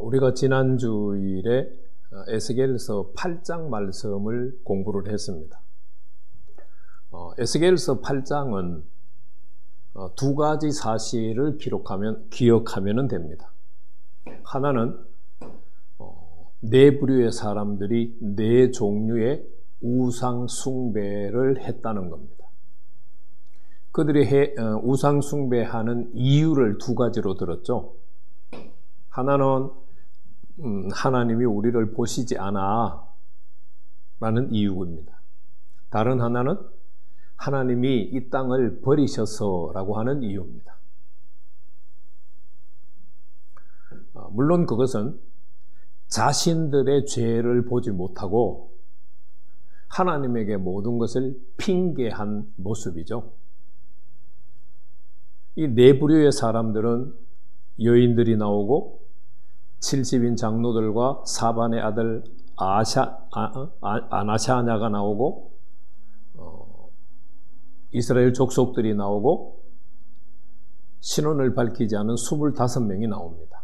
우리가 지난 주일에 에스겔서 8장 말씀을 공부를 했습니다. 에스겔서 8장은 두 가지 사실을 기억하면 됩니다. 하나는 네 부류의 사람들이 네 종류의 우상 숭배를 했다는 겁니다. 그들이 우상 숭배하는 이유를 두 가지로 들었죠. 하나는 하나님이 우리를 보시지 않아 라는 이유입니다. 다른 하나는 하나님이 이 땅을 버리셔서 라고 하는 이유입니다. 물론 그것은 자신들의 죄를 보지 못하고 하나님에게 모든 것을 핑계한 모습이죠. 이 네 부류의 사람들은 여인들이 나오고 70인 장로들과 사반의 아들 아나샤냐가 나오고 이스라엘 족속들이 나오고 신원을 밝히지 않은 25명이 나옵니다.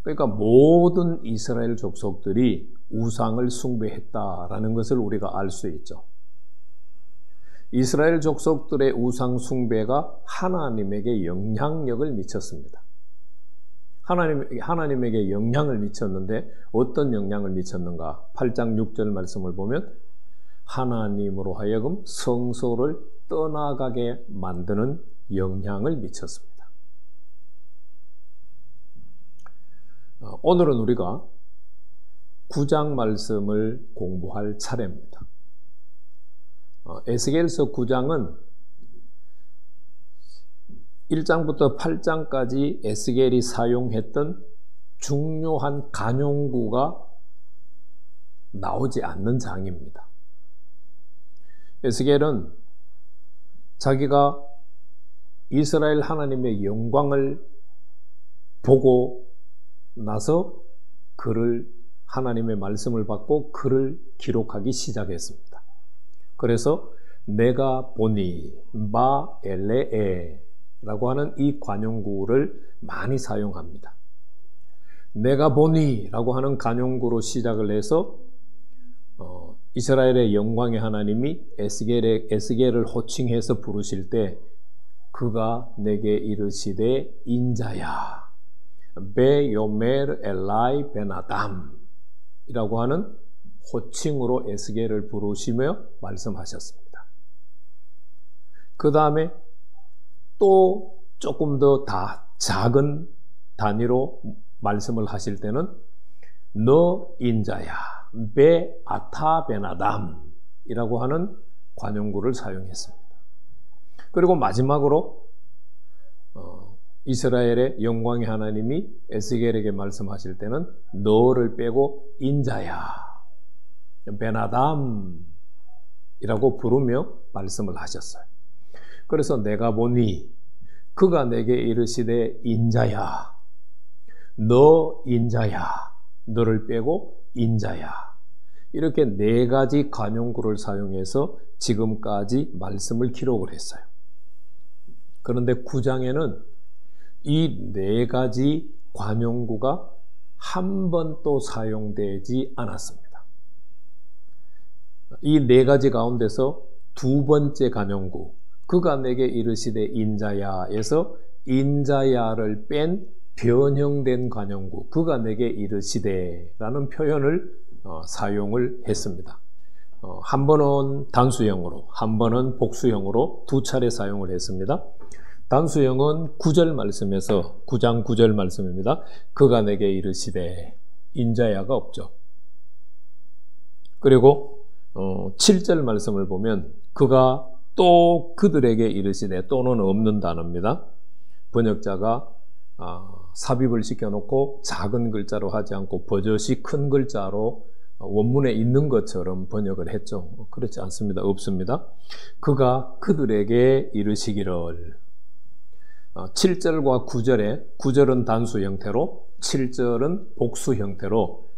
그러니까 모든 이스라엘 족속들이 우상을 숭배했다라는 것을 우리가 알 수 있죠. 이스라엘 족속들의 우상 숭배가 하나님에게 영향력을 미쳤습니다. 하나님에게 영향을 미쳤는데 어떤 영향을 미쳤는가? 8장 6절 말씀을 보면 하나님으로 하여금 성소를 떠나가게 만드는 영향을 미쳤습니다. 오늘은 우리가 9장 말씀을 공부할 차례입니다. 에스겔서 9장은 1장부터 8장까지 에스겔이 사용했던 중요한 간용구가 나오지 않는 장입니다. 에스겔은 자기가 이스라엘 하나님의 영광을 보고 나서 하나님의 말씀을 받고 글을 기록하기 시작했습니다. 그래서 내가 보니 마 엘레에 라고 하는 이 관용구를 많이 사용합니다. 내가 보니 라고 하는 관용구로 시작을 해서 이스라엘의 영광의 하나님이 에스겔을 호칭해서 부르실 때 그가 내게 이르시되 인자야 베 요멜 엘라이 베나담 이라고 하는 호칭으로 에스겔을 부르시며 말씀하셨습니다. 그 다음에 또 조금 더 작은 단위로 말씀을 하실 때는 너 인자야 베 아타 베나담 이라고 하는 관용구를 사용했습니다. 그리고 마지막으로 이스라엘의 영광의 하나님이 에스겔에게 말씀하실 때는 너를 빼고 인자야 베나담 이라고 부르며 말씀을 하셨어요. 그래서 내가 보니 그가 내게 이르시되 인자야 너 인자야 너를 빼고 인자야 이렇게 네 가지 관용구를 사용해서 지금까지 말씀을 기록을 했어요. 그런데 9장에는 이 네 가지 관용구가 한 번도 사용되지 않았습니다. 이 네 가지 가운데서 두 번째 관용구 그가 내게 이르시되 인자야에서 인자야를 뺀 변형된 관용구 그가 내게 이르시되 라는 표현을 사용을 했습니다. 한 번은 단수형으로 한 번은 복수형으로 두 차례 사용을 했습니다. 단수형은 9절 말씀에서 9장 9절 말씀입니다. 그가 내게 이르시되 인자야가 없죠. 그리고 7절 말씀을 보면 그가 또 그들에게 이르시되 또는 없는 단어입니다. 번역자가 삽입을 시켜놓고 작은 글자로 하지 않고 버젓이 큰 글자로 원문에 있는 것처럼 번역을 했죠. 그렇지 않습니다. 없습니다. 그가 그들에게 이르시기를 7절과 9절에 9절은 단수 형태로 7절은 복수 형태로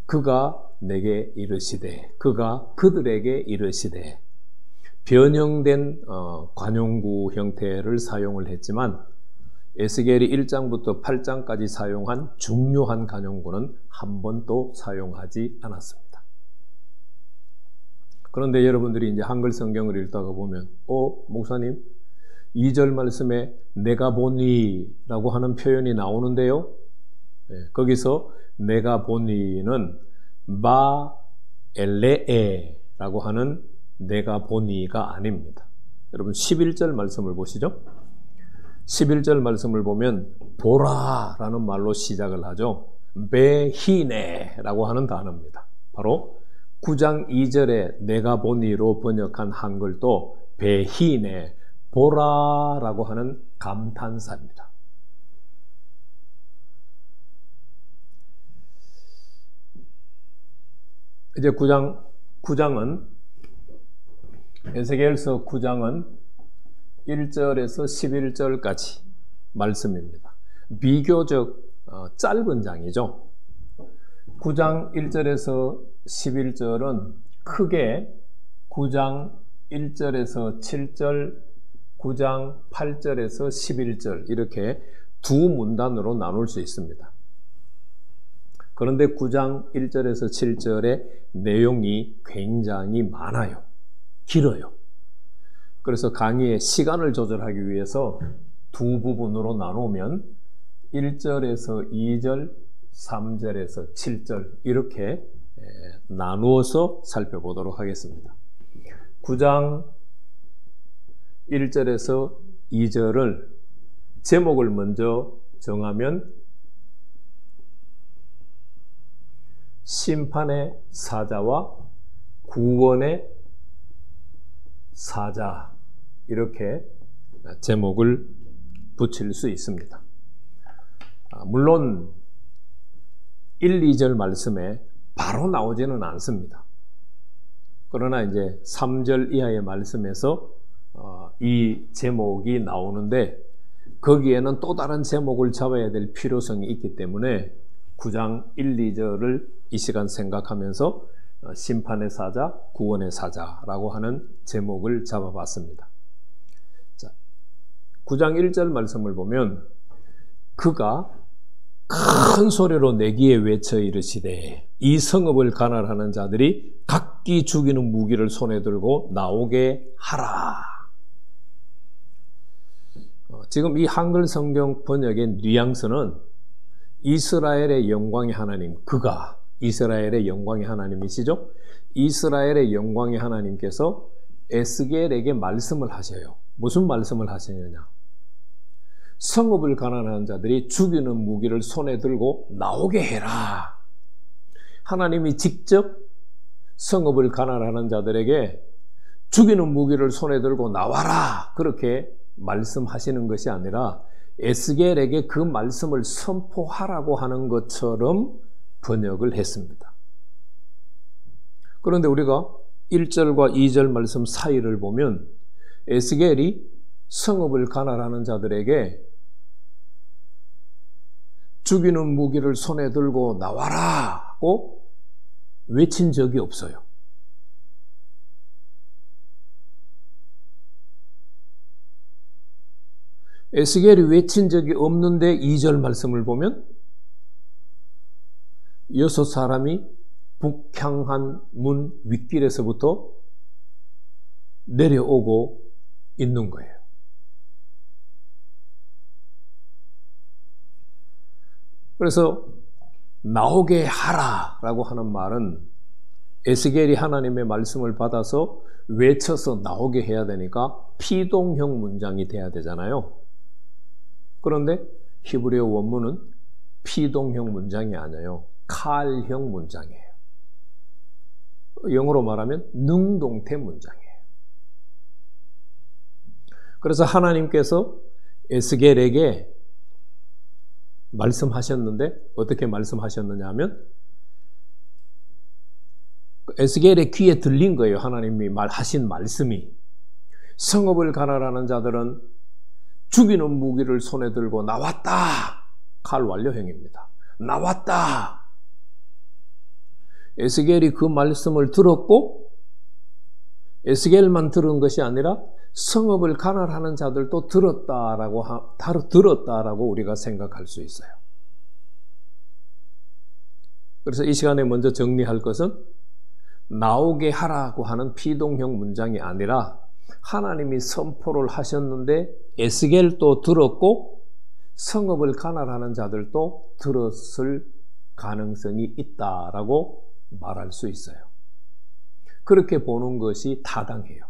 그가 내게 이르시되 그가 그들에게 이르시되 변형된 관용구 형태를 사용을 했지만 에스겔이 1장부터 8장까지 사용한 중요한 간용구는 한 번도 사용하지 않았습니다. 그런데 여러분들이 이제 한글 성경을 읽다가 보면 목사님 2절 말씀에 내가 보니 라고 하는 표현이 나오는데요. 거기서 내가 보니는 바엘레에 라고 하는 내가 보니가 아닙니다. 여러분 11절 말씀을 보시죠. 11절 말씀을 보면 보라 라는 말로 시작을 하죠. 베히네 라고 하는 단어입니다. 바로 9장 2절에 내가 보니로 번역한 한글도 베히네 보라 라고 하는 감탄사입니다. 이제 9장은 에스겔서 9장은 1절에서 11절까지 말씀입니다. 비교적 짧은 장이죠. 9장 1절에서 11절은 크게 9장 1절에서 7절, 9장 8절에서 11절 이렇게 두 문단으로 나눌 수 있습니다. 그런데 9장 1절에서 7절의 내용이 굉장히 많아요. 길어요. 그래서 강의의 시간을 조절하기 위해서 두 부분으로 나누면 1절에서 2절, 3절에서 7절 이렇게 나누어서 살펴보도록 하겠습니다. 9장 1절에서 2절을 제목을 먼저 정하면 심판의 사자와 구원의 사자 이렇게 제목을 붙일 수 있습니다. 물론 1, 2절 말씀에 바로 나오지는 않습니다. 그러나 이제 3절 이하의 말씀에서 이 제목이 나오는데 거기에는 또 다른 제목을 잡아야 될 필요성이 있기 때문에 9장 1, 2절을 이 시간 생각하면서 심판의 사자, 구원의 사자라고 하는 제목을 잡아봤습니다. 자, 9장 1절 말씀을 보면 그가 큰 소리로 내기에 외쳐 이르시되 이 성읍을 관할하는 자들이 각기 죽이는 무기를 손에 들고 나오게 하라. 지금 이 한글 성경 번역의 뉘앙스는 이스라엘의 영광의 하나님, 그가 이스라엘의 영광의 하나님이시죠. 이스라엘의 영광의 하나님께서 에스겔에게 말씀을 하셔요. 무슨 말씀을 하시느냐? 성읍을 가난한 자들이 죽이는 무기를 손에 들고 나오게 해라. 하나님이 직접 성읍을 가난하는 자들에게 죽이는 무기를 손에 들고 나와라 그렇게 말씀하시는 것이 아니라 에스겔에게 그 말씀을 선포하라고 하는 것처럼 번역을 했습니다. 그런데 우리가 1절과 2절 말씀 사이를 보면 에스겔이 성읍을 관할하는 자들에게 죽이는 무기를 손에 들고 나와라고 외친 적이 없어요. 에스겔이 외친 적이 없는데 2절 말씀을 보면 6사람이 북향한 문 윗길에서부터 내려오고 있는 거예요. 그래서 나오게 하라라고 하는 말은 에스겔이 하나님의 말씀을 받아서 외쳐서 나오게 해야 되니까 피동형 문장이 돼야 되잖아요. 그런데 히브리어 원문은 피동형 문장이 아니에요. 칼형 문장이에요. 영어로 말하면 능동태 문장이에요. 그래서 하나님께서 에스겔에게 말씀하셨는데 어떻게 말씀하셨느냐 하면 에스겔의 귀에 들린 거예요. 하나님이 하신 말씀이 성읍을 관할하는 자들은 죽이는 무기를 손에 들고 나왔다. 칼 완료형입니다. 나왔다. 에스겔이 그 말씀을 들었고 에스겔만 들은 것이 아니라 성읍을 관할하는 자들도 들었다라고 우리가 생각할 수 있어요. 그래서 이 시간에 먼저 정리할 것은 나오게 하라고 하는 피동형 문장이 아니라 하나님이 선포를 하셨는데 에스겔도 들었고 성읍을 관할하는 자들도 들었을 가능성이 있다라고 말할 수 있어요. 그렇게 보는 것이 타당해요.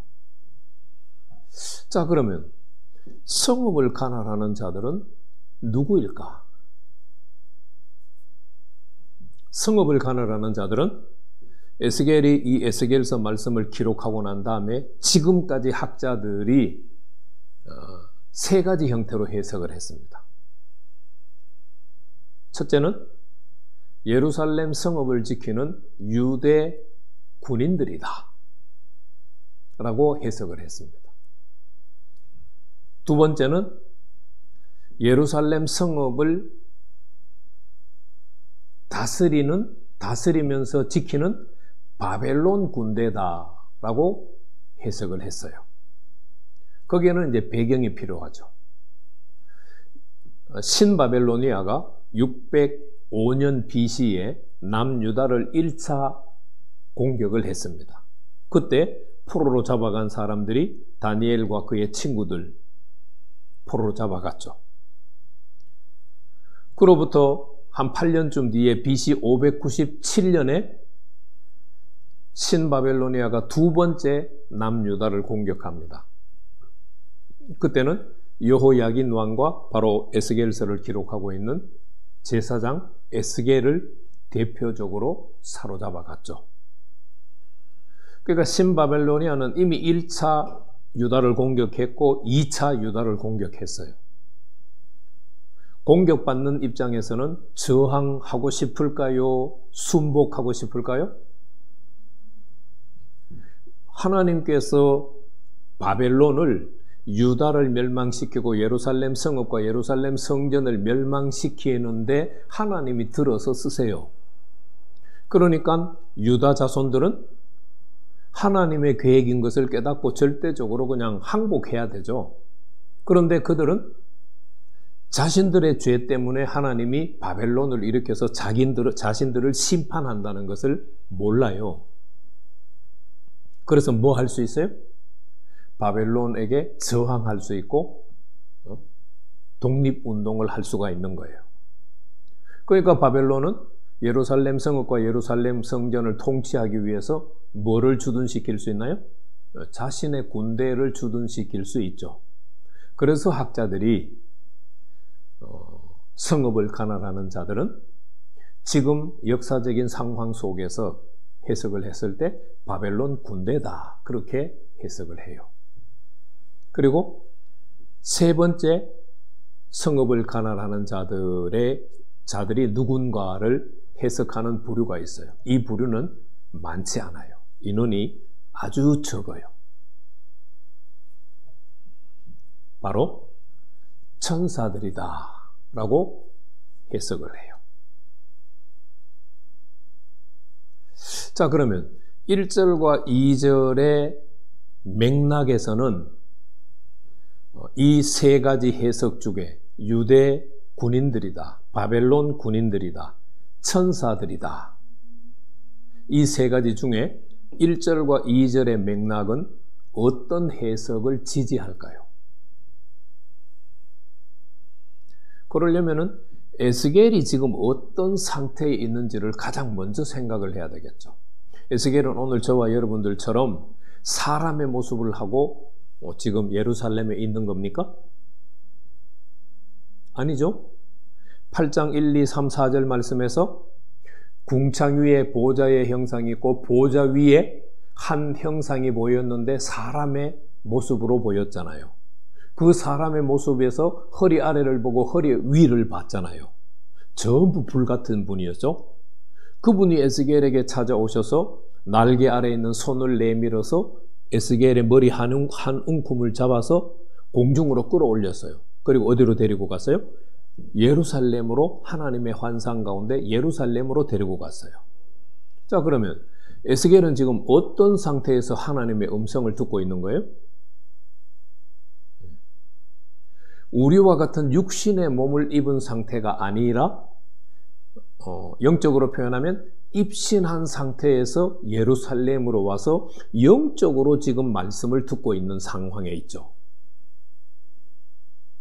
자, 그러면 성읍을 관할하는 자들은 누구일까? 성읍을 관할하는 자들은 에스겔이 이 에스겔서 말씀을 기록하고 난 다음에 지금까지 학자들이 세 가지 형태로 해석을 했습니다. 첫째는 예루살렘 성읍을 지키는 유대 군인들이다 라고 해석을 했습니다. 두 번째는 예루살렘 성읍을 다스리면서 지키는 바벨론 군대다라고 해석을 했어요. 거기에는 이제 배경이 필요하죠. 신바벨로니아가 605년 BC에 남유다를 1차 공격을 했습니다. 그때 포로로 잡아간 사람들이 다니엘과 그의 친구들 포로로 잡아갔죠. 그로부터 한 8년쯤 뒤에 BC 597년에 신바벨로니아가 두 번째 남유다를 공격합니다. 그때는 여호야긴 왕과 바로 에스겔서를 기록하고 있는 제사장 에스겔을 대표적으로 사로잡아갔죠. 그러니까 신바벨로니아는 이미 1차 유다를 공격했고 2차 유다를 공격했어요. 공격받는 입장에서는 저항하고 싶을까요? 순복하고 싶을까요? 하나님께서 바벨론을 유다를 멸망시키고 예루살렘 성읍과 예루살렘 성전을 멸망시키는데 하나님이 들어서 쓰세요. 그러니까 유다 자손들은 하나님의 계획인 것을 깨닫고 절대적으로 그냥 항복해야 되죠. 그런데 그들은 자신들의 죄 때문에 하나님이 바벨론을 일으켜서 자신들을 심판한다는 것을 몰라요. 그래서 뭐 할 수 있어요? 바벨론에게 저항할 수 있고 독립운동을 할 수가 있는 거예요. 그러니까 바벨론은 예루살렘 성읍과 예루살렘 성전을 통치하기 위해서 뭐를 주둔시킬 수 있나요? 자신의 군대를 주둔시킬 수 있죠. 그래서 학자들이 성읍을 관할하는 자들은 지금 역사적인 상황 속에서 해석을 했을 때 바벨론 군대다 그렇게 해석을 해요. 그리고 세 번째 성읍을 관할하는 자들이 누군가를 해석하는 부류가 있어요. 이 부류는 많지 않아요. 인원이 아주 적어요. 바로 천사들이다 라고 해석을 해요. 자, 그러면 1절과 2절의 맥락에서는 이 세 가지 해석 중에 유대 군인들이다, 바벨론 군인들이다, 천사들이다, 이 세 가지 중에 1절과 2절의 맥락은 어떤 해석을 지지할까요? 그러려면은 에스겔이 지금 어떤 상태에 있는지를 가장 먼저 생각을 해야 되겠죠. 에스겔은 오늘 저와 여러분들처럼 사람의 모습을 하고 지금 예루살렘에 있는 겁니까? 아니죠. 8장 1, 2, 3, 4절 말씀에서 궁창 위에 보좌의 형상이 있고 보좌 위에 한 형상이 보였는데 사람의 모습으로 보였잖아요. 그 사람의 모습에서 허리 아래를 보고 허리 위를 봤잖아요. 전부 불같은 분이었죠. 그분이 에스겔에게 찾아오셔서 날개 아래에 있는 손을 내밀어서 에스겔의 머리 한 움큼을 잡아서 공중으로 끌어올렸어요. 그리고 어디로 데리고 갔어요? 예루살렘으로, 하나님의 환상 가운데 예루살렘으로 데리고 갔어요. 자, 그러면 에스겔은 지금 어떤 상태에서 하나님의 음성을 듣고 있는 거예요? 우리와 같은 육신의 몸을 입은 상태가 아니라 영적으로 표현하면 입신한 상태에서 예루살렘으로 와서 영적으로 지금 말씀을 듣고 있는 상황에 있죠.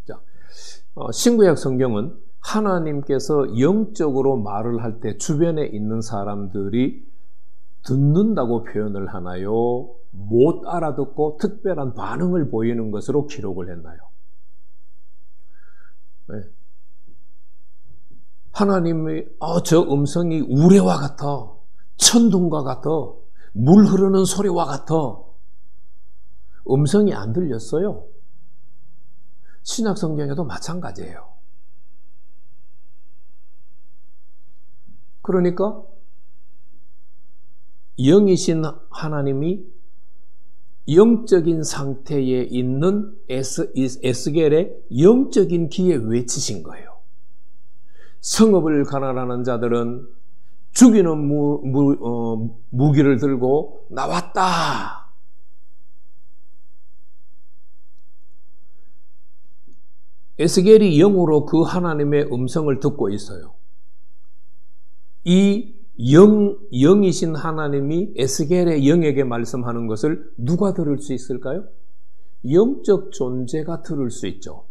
자, 신구약 성경은 하나님께서 영적으로 말을 할 때 주변에 있는 사람들이 듣는다고 표현을 하나요? 못 알아듣고 특별한 반응을 보이는 것으로 기록을 했나요? 네. 하나님의 저 음성이 우레와 같아, 천둥과 같아, 물 흐르는 소리와 같아. 음성이 안 들렸어요. 신약 성경에도 마찬가지예요. 그러니까 영이신 하나님이 영적인 상태에 있는 에스겔의 영적인 귀에 외치신 거예요. 성읍을 가난하는 자들은 죽이는 무기를 들고 나왔다. 에스겔이 영으로 그 하나님의 음성을 듣고 있어요. 이 영이신 하나님이 에스겔의 영에게 말씀하는 것을 누가 들을 수 있을까요? 영적 존재가 들을 수 있죠.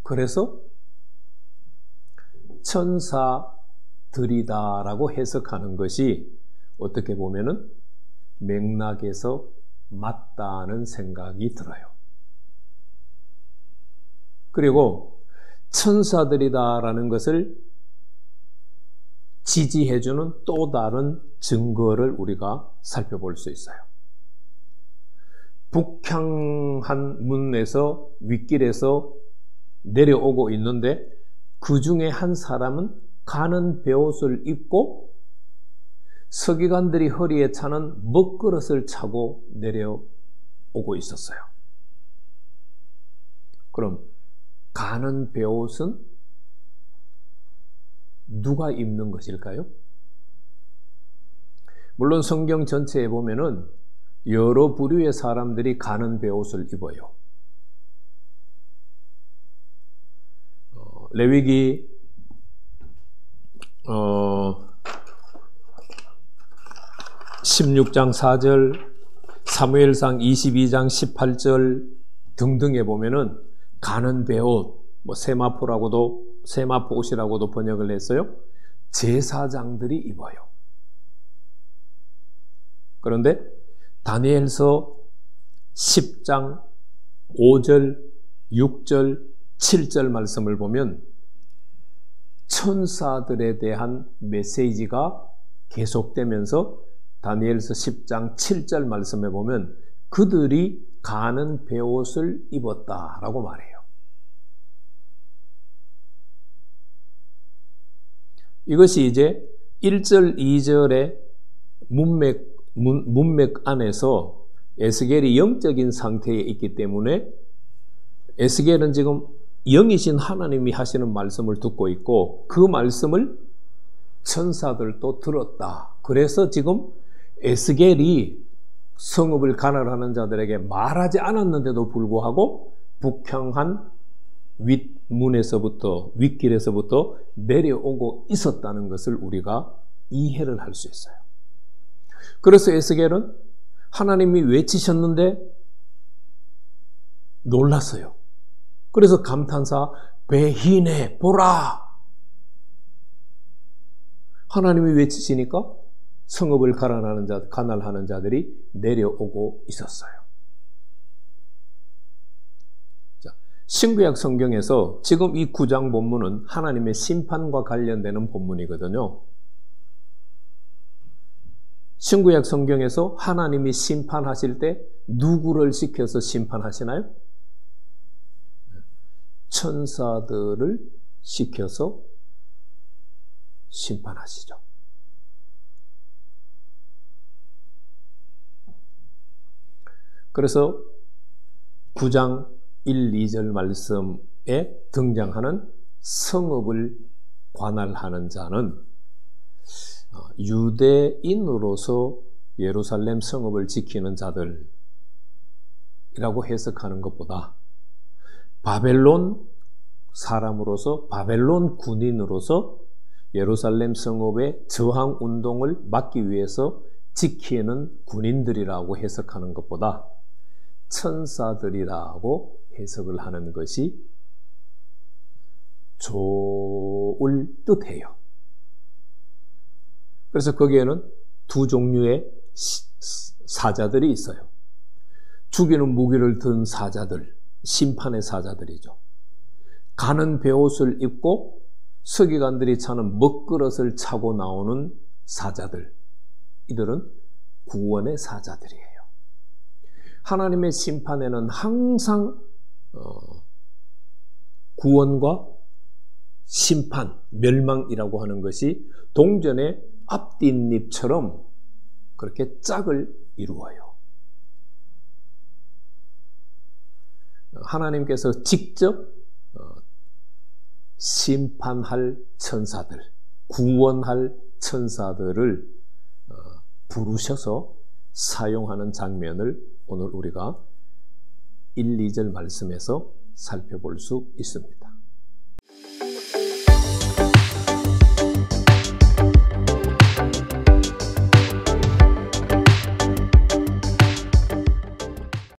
그래서 천사들이다라고 해석하는 것이 어떻게 보면은 맥락에서 맞다는 생각이 들어요. 그리고 천사들이다라는 것을 지지해주는 또 다른 증거를 우리가 살펴볼 수 있어요. 북향한 문에서 윗길에서 내려오고 있는데 그 중에 한 사람은 가는 베옷을 입고 서기관들이 허리에 차는 먹그릇을 차고 내려오고 있었어요. 그럼 가는 베옷은 누가 입는 것일까요? 물론 성경 전체에 보면은 여러 부류의 사람들이 가는 베옷을 입어요. 레위기 16장 4절, 사무엘상 22장 18절 등등에 보면은 가는 베옷, 세마포 옷이라고도 번역을 했어요. 제사장들이 입어요. 그런데 다니엘서 10장 5절, 6절, 7절 말씀을 보면 천사들에 대한 메시지가 계속되면서 다니엘서 10장 7절 말씀에 보면 그들이 가는 베옷을 입었다라고 말해요. 이것이 이제 1절, 2절의 문맥 안에서 에스겔이 영적인 상태에 있기 때문에 에스겔은 지금 영이신 하나님이 하시는 말씀을 듣고 있고 그 말씀을 천사들도 들었다. 그래서 지금 에스겔이 성읍을 가난하는 자들에게 말하지 않았는데도 불구하고 북향한 윗길에서부터 내려오고 있었다는 것을 우리가 이해를 할 수 있어요. 그래서 에스겔은 하나님이 외치셨는데 놀랐어요. 그래서 감탄사 베히네 보라. 하나님이 외치시니까 성읍을 가난하는 자들이 내려오고 있었어요. 자, 신구약 성경에서 지금 이 9장 본문은 하나님의 심판과 관련되는 본문이거든요. 신구약 성경에서 하나님이 심판하실 때 누구를 시켜서 심판하시나요? 천사들을 시켜서 심판하시죠. 그래서 9장 1, 2절 말씀에 등장하는 성읍을 관할하는 자는 유대인으로서 예루살렘 성읍을 지키는 자들이라고 해석하는 것보다 바벨론 사람으로서, 바벨론 군인으로서 예루살렘 성읍의 저항 운동을 막기 위해서 지키는 군인들이라고 해석하는 것보다 천사들이라고 해석을 하는 것이 좋을 듯해요. 그래서 거기에는 두 종류의 사자들이 있어요. 죽이는 무기를 든 사자들, 심판의 사자들이죠. 가는 베옷을 입고 서기관들이 차는 먹그릇을 차고 나오는 사자들, 이들은 구원의 사자들이에요. 하나님의 심판에는 항상 구원과 심판, 멸망이라고 하는 것이 동전의 앞뒷잎처럼 그렇게 짝을 이루어요. 하나님께서 직접 심판할 천사들, 구원할 천사들을 부르셔서 사용하는 장면을 오늘 우리가 1, 2절 말씀에서 살펴볼 수 있습니다.